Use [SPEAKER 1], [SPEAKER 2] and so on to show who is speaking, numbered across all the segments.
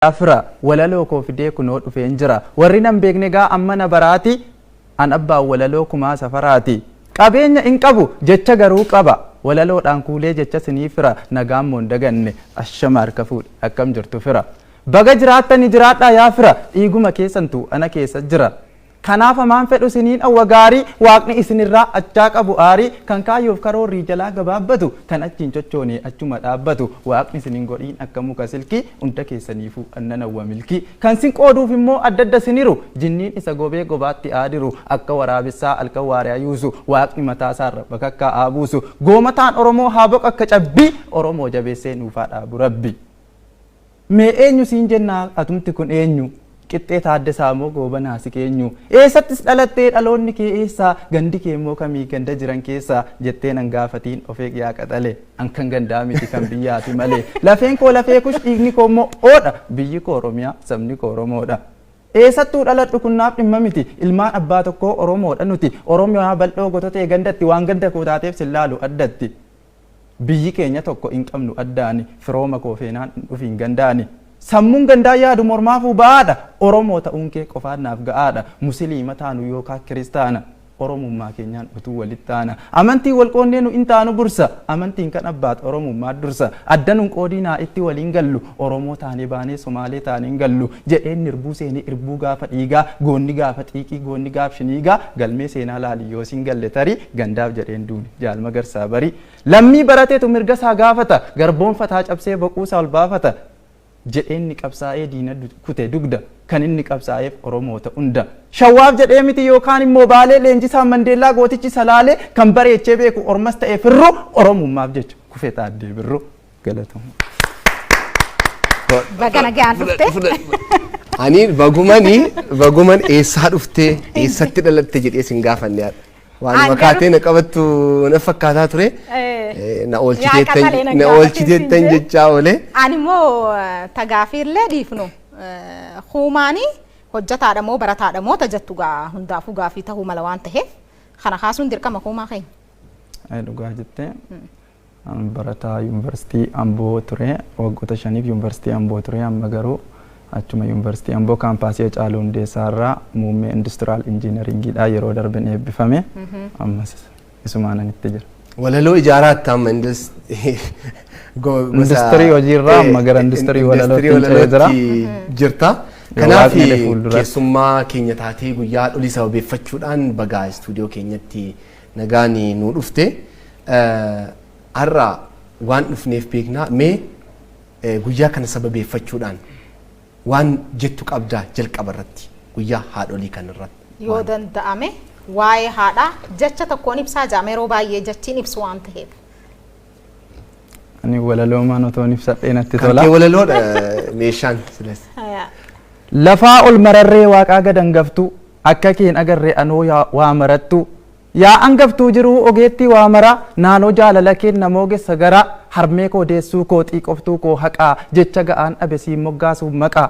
[SPEAKER 1] Afra walaloo koo fidee kunoo dhufeen jira warri nan beekne gaa amma na baraati an abbaa walaloo kumaa safaraati qabeenya in qabu jecha garuu qaba walaloodhaan kuulee jecha sinii fira nagaan moon daganne ashama harka fuudhe akkam jirtu fira baga jiraattani jiraadhaa yaa fira dhiiguma keessantu ana keessa jira kanaaf amaan fedhu siniin awwa gaarii waaqni isinirraa achaa qabu aarii kan kaayyoof karoorrii jalaa gabaabbatu kan achiin cochoonee achuma dhaabbatu waaqni siniin godhiin akka muka silkii hunda keessaniifuu annan awwa milkii kan sin qooduuf immoo adda adda siniru jinniin isa gobee gobaatti aadiru akka waraabessaa alka waariyaa yuusu waaqni mataasaarra bakakkaa aabuusu goomataan oromoo haa boq akka cabbii oromoo jabeessee nuufaa dhaabu rabbi mee eenyu siin jennaa atumti kun eenyu qixxee taaddasaa moo goobanaa si keenyu eessattis dhalattee dhaloonni kee eessaa gandi kee immoo kamii ganda jiran keessaa jettee nan gaafatiin of eegyaa qaxale ankan gandaa miti kan biyyaati malee lafeen koo lafee kush dhiigni koo immoo oodha biyyi koo oromiyaa sabni koo oromoodha eessattuu dhaladhu kunnaaf dhimma miti ilmaan abbaa tokkoo oromoodha nuti oromiyaa bal'oo gototee gandatti waan ganda koo taateef sillaalu addatti biyyi keenya tokko hin qabnu addaani firooma koo feenaan dhufiin gandaani sammuun gandaa yaadu mormaafuu ba'aadha oromoo ta'uun kee qofaan naaf ga'aadha musliima taanu yookaan kiristaana oromummaa keenyaan utuu walitti taana amantii walqoonnee nu intaanu bursa amantiin kan abbaat oromummaa dursa addanuun qoodinaa itti waliin gallu oromoo taanee baanee somaalee taaneen gallu jedheen nirbuu seenee irbuu gaafa dhiigaa goonni gaafa xiiqii goonni gaaf shiniigaa galmee seenaa laaliyyoo siin galle tarii gandaaf jedheen duuni jaalma garsaa barii lammii barateetu mirga isaa gaafata garboonfataa cabsee boquusaa ol baafata jedheen ni qabsaa'ee diina kute dugda kan inni qabsaa'eef oromoota hunda shawwaaf jedhee miti yookaan immoo baalee leenjisaa mandeellaa gootichi salaalee kan bareechee beeku ormas ta'ee firru oromummaaf jecha kufee taaddee birru galatamu.
[SPEAKER 2] Bagana gaan dhufte.
[SPEAKER 3] Ani baguman eessaa dhufte eessatti dhalatte jedhee sin gaafanne waan makaateen qabattu na fakkaataa ture na oolchiteettan jechaa oole
[SPEAKER 2] ani immoo tagaafiillee dhiifnu huumaanii hojjetaadha moo barataadha moo tajattu gaa hundaafuu gaafii ta'uu mala waan ta'eef kana kaasuun dirqama huumaa keenya
[SPEAKER 1] dhugaa jettee barataa yuunivarsiitii Amboo ture waggoota 5 yuunivarsiitii Amboo ture amma garuu achuma yuunivarsiitii Amboo kaampaasii Hacaaluu Hundeessaarraa muummee industiraal injiinaringiidhaa yeroo darben eebbifame ammas isumaanan itti jira.
[SPEAKER 3] Walaloo ijaaraatti amma
[SPEAKER 1] industirii hojiirraa amma gara industirii walalootti
[SPEAKER 3] jirta. Kanaaf keessummaa keenya taatee guyyaa dholii sababeeffachuudhaan bagaa istuudiyoo keenyatti nagaan nu dhufte har'a waan dhufneef beeknaa mee guyyaa kana sababeeffachuudhaan waan jettu qabdaa jalqaba irratti guyyaa haadholii kan irratti
[SPEAKER 2] yoo danda'ame waa'ee haadhaa jecha tokkoon ibsaa jaame yeroo baay'ee jechiin ibsu waan ta'eef
[SPEAKER 1] ani walaloo maanotoon ibsadhee natti tola
[SPEAKER 3] kan walaloodha meeshaan silas
[SPEAKER 1] lafaa ol mararree waaqaa gadangaftu akka keen agarree anoo waa marattu yaa angaftuu jiruu ogeetti waa mara naanoo jaalala keen namoo geessa gara harmee koo deessuu koo xiiqoftuu koo haqaa jecha ga'aan dhabe siin moggaasuuf maqaa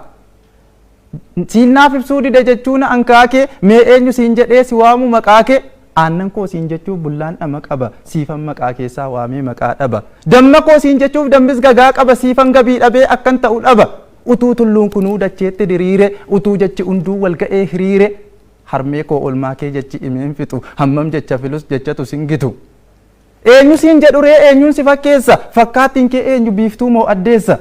[SPEAKER 1] siinnaaf ibsuu dide jechuun ankaakee mee eenyu siin jedhee si waamu maqaa kee aannan koo siin jechuuf bullaan dhama qaba siifan maqaa keessaa waamee maqaa dhaba damma koo siin jechuuf dambis gagaa qaba siifan gabii dhabee akkan ta'u dhaba utuu tulluun kunuu dacheetti diriire utuu jechi hunduu wal ga'ee hiriire harmee koo olmaa kee jechi imeen fixu hammam jecha filus jechatu singitu eenyu siin jedhuree eenyuun si fakkeessa fakkaattiin kee eenyu biiftuu moo addeessa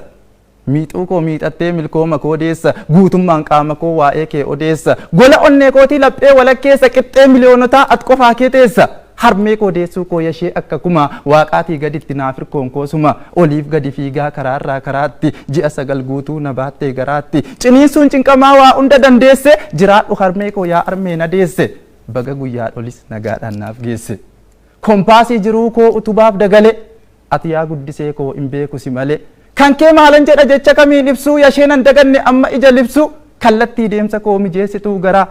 [SPEAKER 1] miixuu koo miixattee milkooma koo deessa guutummaan qaama koo waa'ee kee odeessa gola onnee kootii laphee walakkeessa qixxee miliyoonotaa at qofaa kee teessa harmee koo deessuu koo yashee akka kuma waaqaatii gaditti naafirkoon koosuma oliif gadi fiigaa karaarraa karaatti ji'a 9 guutuu na baattee garaatti ciniinsuun cinqamaa waa hunda dandeesse jiraadhu harmee koo yaa armee na deesse baga guyyaa dholis nagaadhaan naaf geesse kompaasii jiruu koo utubaaf dagale ati yaa guddisee koo hin beeku si malee kan kee maalan jedha jecha kamiin ibsuu yasheenan daganne amma ija libsu kallattii deemsa koo mijeessituu garaa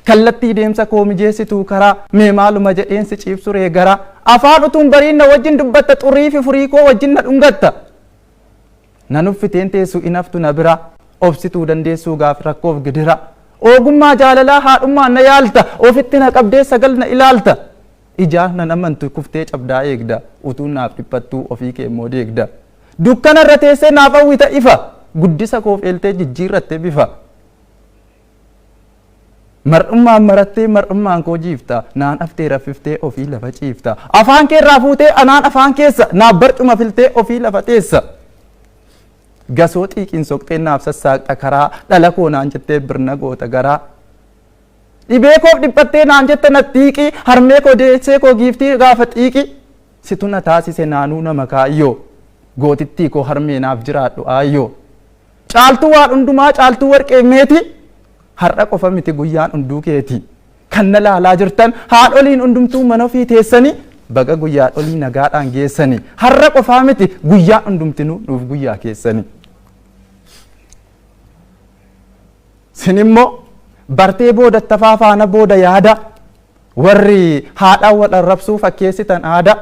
[SPEAKER 1] kallattii deemsa koo mijeessituu karaa mee maaluma jedheensi ciibsuree garaa afaan utuun bariin na wajjin dubbatta xurii fi furii koo wajjin na dhungatta nan uffiteen teessu inaftu na bira obsituu dandeessuu gaaf rakkoof gidira ogummaa jaalalaa haadhummaan na yaalta ofitti na qabdee sagal na ilaalta ijaa nan amantu kuftee cabdaa eegda utuun naaf dhiphattuu ofii kee immoo deegda dukkana irra teessee naaf hawwita ifa guddisa koof eeltee jijjiirrattee bifa. Mar'ummaan marattee mar'ummaan koo jiifta naan aftee raffiftee ofii lafa ciifta afaan kee irraa fuutee anaan afaan keessa naaf barcuma filtee ofii lafa teessa. Gasoo xiiqiin soqxee naaf sassaaqxa karaa dhala koo naan jettee birna goota garaa. Dhibee koof dhiphattee naan jette na xiiqii harmee koo deessee koo giiftii gaafa xiiqii. Situ na taasise naanuu nama kaayyoo gootittii koo harmee naaf jiraadhu aayyoo. Caaltuu waan hundumaa caaltuu warqee meeti har'a qofa miti guyyaan hunduu keeti. Kan na laalaa jirtan haadholiin hundumtuu mana ofii teessanii baga guyyaa dholii nagaadhaan geessanii har'a qofaa miti guyyaa hundumtinuu nuuf guyyaa keessanii. Sin immoo bartee booda tafaa faana booda yaada warri haadhaan wal arrabsuu fakkeessitan aada.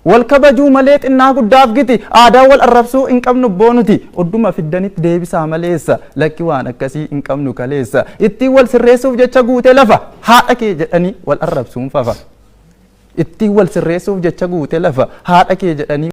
[SPEAKER 1] Wal kabajuu malee xinnaa guddaaf giti aadaa wal arrabsuu hin qabnu boonuti odduma fiddanitti deebisaa maleessa lakki waan akkasii hin qabnu kaleessa ittiin wal sirreessuuf jecha guute lafa haadha kee jedhanii wal arrabsuun fafa. Ittiin wal sirreessuuf jecha guute lafa haadha kee jedhanii